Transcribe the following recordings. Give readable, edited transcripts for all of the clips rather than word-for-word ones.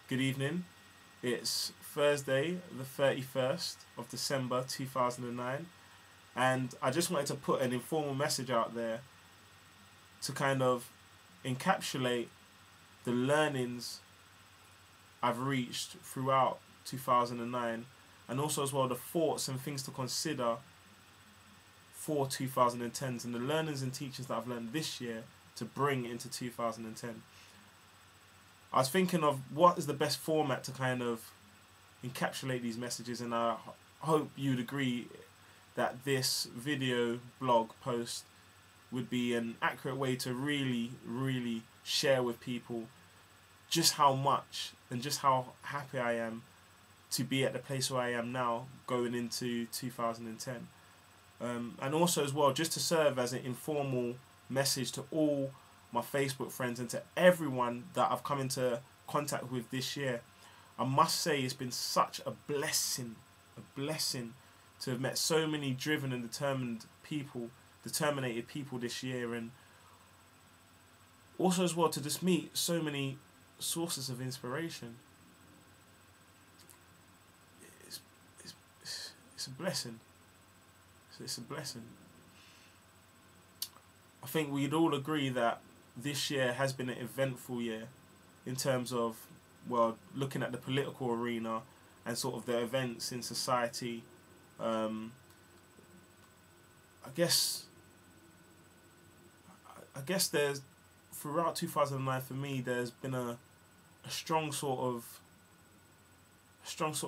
Good evening. It's Thursday, the 31st of December 2009, and I just wanted to put an informal message out there to kind of encapsulate the learnings I've reached throughout 2009, and also as well the thoughts and things to consider for 2010s and the learnings and teachings that I've learned this year to bring into 2010. I was thinking of what is the best format to kind of encapsulate these messages, and I hope you'd agree that this video blog post would be an accurate way to really share with people just how much and just how happy I am to be at the place where I am now going into 2010. And also as well, just to serve as an informal message to all my Facebook friends and to everyone that I've come into contact with this year. I must say it's been such a blessing to have met so many driven and determinated people this year, and also as well to just meet so many sources of inspiration. It's a blessing. It's a blessing. I think we'd all agree that this year has been an eventful year in terms of, well, looking at the political arena and sort of the events in society. I guess there's, throughout 2009 for me, there's been a strong sort of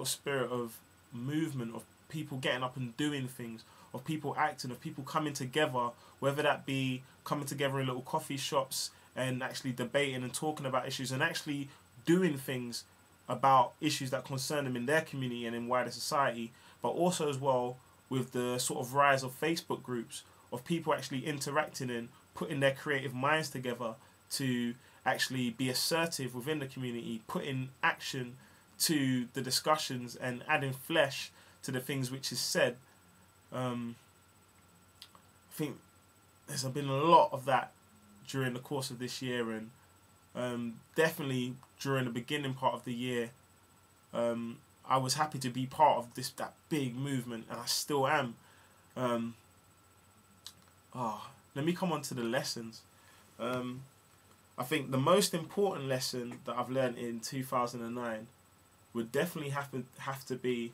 spirit of movement, of people getting up and doing things, of people acting, of people coming together, whether that be coming together in little coffee shops and actually debating and talking about issues and actually doing things about issues that concern them in their community and in wider society, but also as well with the sort of rise of Facebook groups, of people actually interacting and putting their creative minds together to actually be assertive within the community, putting action to the discussions and adding flesh to the things which is said. I think there's been a lot of that during the course of this year, and definitely during the beginning part of the year, I was happy to be part of that big movement, and I still am. Let me come on to the lessons. I think the most important lesson that I've learned in 2009 would definitely have to be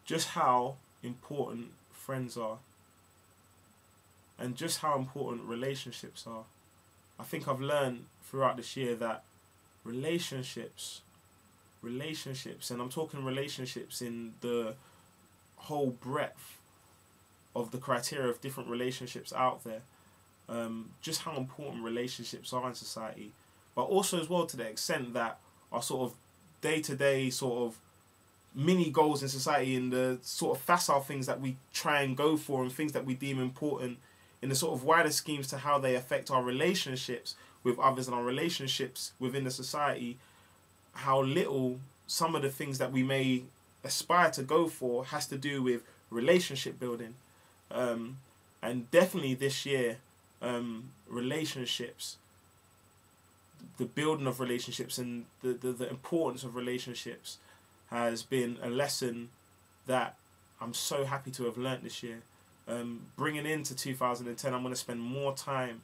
just how important friends are and just how important relationships are. I think I've learned throughout this year that relationships, and I'm talking relationships in the whole breadth of the criteria of different relationships out there, just how important relationships are in society, but also as well to the extent that our sort of day-to-day sort of mini goals in society, and the sort of facile things that we try and go for and things that we deem important in the sort of wider schemes to how they affect our relationships with others and our relationships within the society, how little some of the things that we may aspire to go for has to do with relationship building. And definitely this year, relationships, the building of relationships and the importance of relationships has been a lesson that I'm so happy to have learnt this year. Bringing into 2010, I'm going to spend more time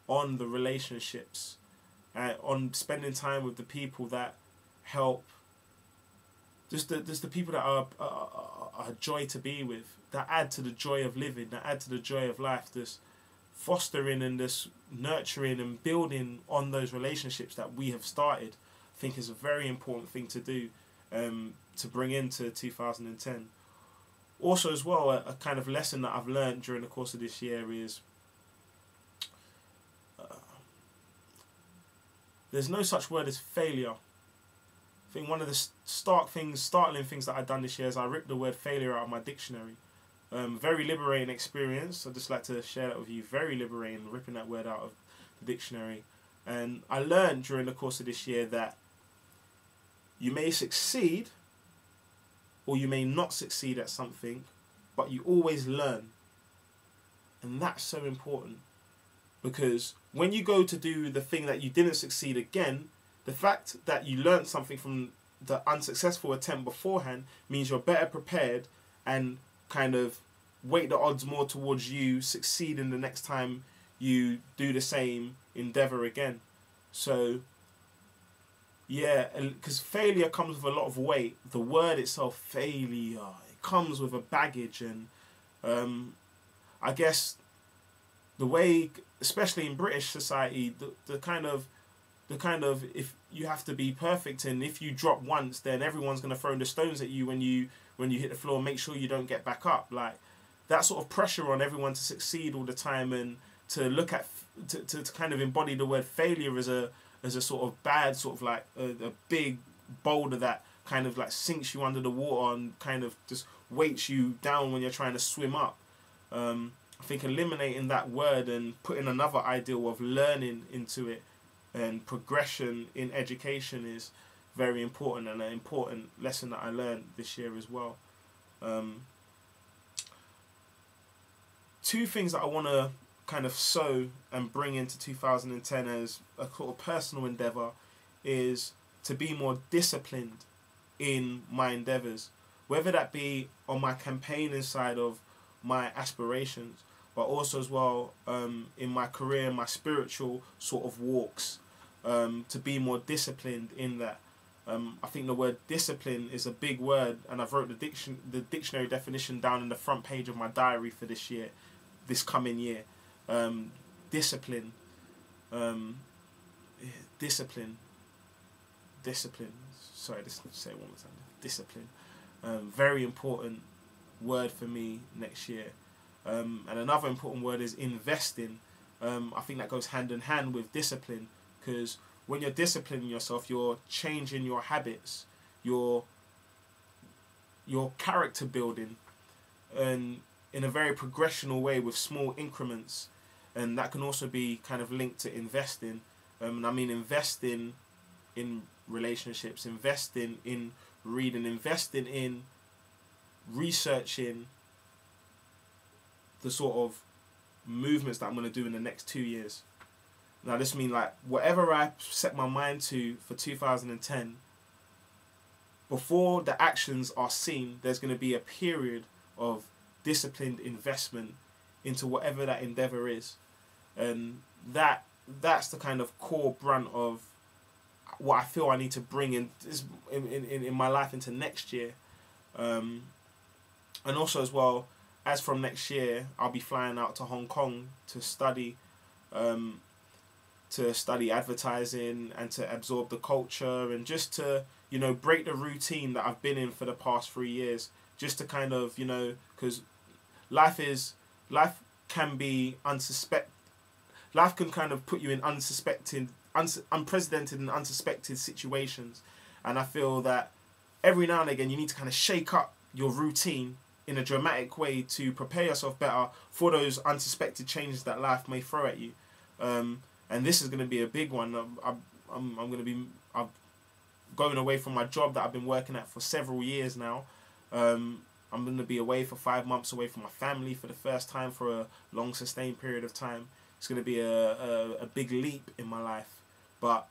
on the relationships, on spending time with the people that help, just the people that are a joy to be with, that add to the joy of living, that add to the joy of life, this fostering and this nurturing and building on those relationships that we have started. I think is a very important thing to do, to bring into 2010. Also as well, a kind of lesson that I've learned during the course of this year is there's no such word as failure. I think one of the startling things that I've done this year is I ripped the word failure out of my dictionary. Very liberating experience. I'd just like to share that with you. Very liberating, ripping that word out of the dictionary. And I learned during the course of this year that you may succeed or you may not succeed at something, but you always learn. And that's so important, because when you go to do the thing that you didn't succeed again, the fact that you learned something from the unsuccessful attempt beforehand means you're better prepared and kind of weight the odds more towards you succeeding the next time you do the same endeavor again. So yeah, because failure comes with a lot of weight. The word itself, failure, it comes with a baggage, and I guess the way, especially in British society, the kind of if you have to be perfect, and if you drop once, then everyone's gonna throw the stones at you when you hit the floor. Make sure you don't get back up. Like that sort of pressure on everyone to succeed all the time, and to look at to kind of embody the word failure as a sort of bad, sort of like a big boulder that kind of like sinks you under the water and kind of just weights you down when you're trying to swim up. I think eliminating that word and putting another ideal of learning into it and progression in education is very important, and an important lesson that I learned this year as well. Two things that I want to kind of sow and bring into 2010 as a sort of personal endeavour is to be more disciplined in my endeavours, whether that be on my campaigning side of my aspirations, but also as well in my career, my spiritual sort of walks, to be more disciplined in that. I think the word discipline is a big word, and I've wrote the dictionary definition down in the front page of my diary for this coming year. Discipline. Discipline. Sorry, let's say it one more time. Discipline. Very important word for me next year. And another important word is investing. I think that goes hand in hand with discipline, because when you're disciplining yourself, you're changing your habits, your character building, and in a very progressional way with small increments. And that can also be kind of linked to investing. And I mean investing in relationships, investing in reading, investing in researching the sort of movements that I'm going to do in the next 2 years. Now this means like whatever I set my mind to for 2010, before the actions are seen, there's going to be a period of disciplined investment into whatever that endeavour is. And that's the kind of core brunt of what I feel I need to bring in my life into next year. And also as well, as from next year, I'll be flying out to Hong Kong to study advertising and to absorb the culture, and just to, you know, break the routine that I've been in for the past 3 years, just to kind of, you know, because life can be life can kind of put you in unprecedented and unsuspected situations, and I feel that every now and again you need to kind of shake up your routine in a dramatic way to prepare yourself better for those unsuspected changes that life may throw at you. And this is going to be a big one. I'm going away from my job that I've been working at for several years now. I'm going to be away for 5 months, away from my family for the first time for a long sustained period of time. It's going to be a big leap in my life, but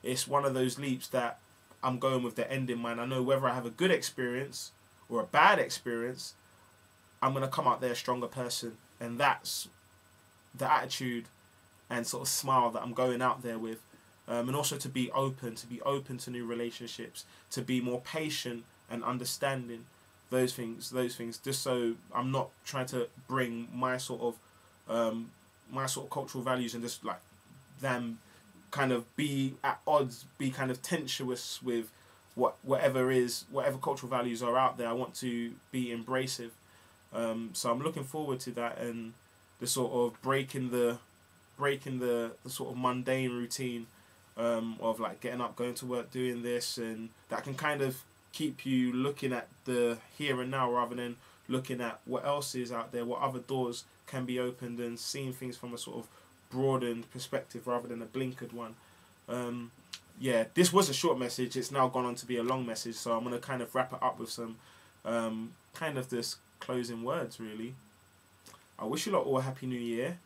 it's one of those leaps that I'm going with the end in mind. I know whether I have a good experience or a bad experience, I'm going to come out there a stronger person, and that's the attitude and sort of smile that I'm going out there with. And also to be open to new relationships, to be more patient and understanding, those things, just so I'm not trying to bring my sort of cultural values and just like them kind of be at odds, be kind of tenuous with whatever cultural values are out there. I want to be embracive. So I'm looking forward to that, and the sort of breaking the sort of mundane routine of like getting up, going to work, doing this, and that can kind of keep you looking at the here and now rather than looking at what else is out there, what other doors can be opened, and seeing things from a sort of broadened perspective rather than a blinkered one. Yeah, this was a short message. It's now gone on to be a long message, so I'm going to kind of wrap it up with some kind of this closing words, really. I wish you lot all a happy new year.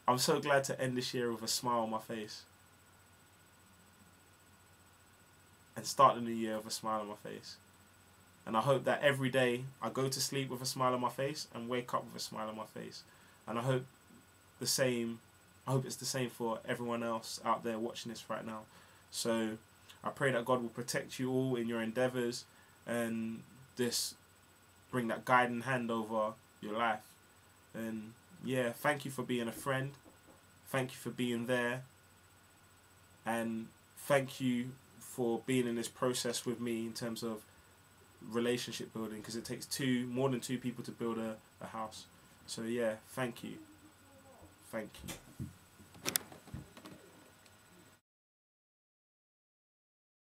I'm so glad to end this year with a smile on my face. And start the new year with a smile on my face. And I hope that every day I go to sleep with a smile on my face and wake up with a smile on my face. And I hope it's the same for everyone else out there watching this right now. So I pray that God will protect you all in your endeavours and just bring that guiding hand over your life. And yeah, thank you for being a friend. Thank you for being there. And thank you for being in this process with me in terms of relationship building, because it takes more than two people to build a house. So yeah, thank you.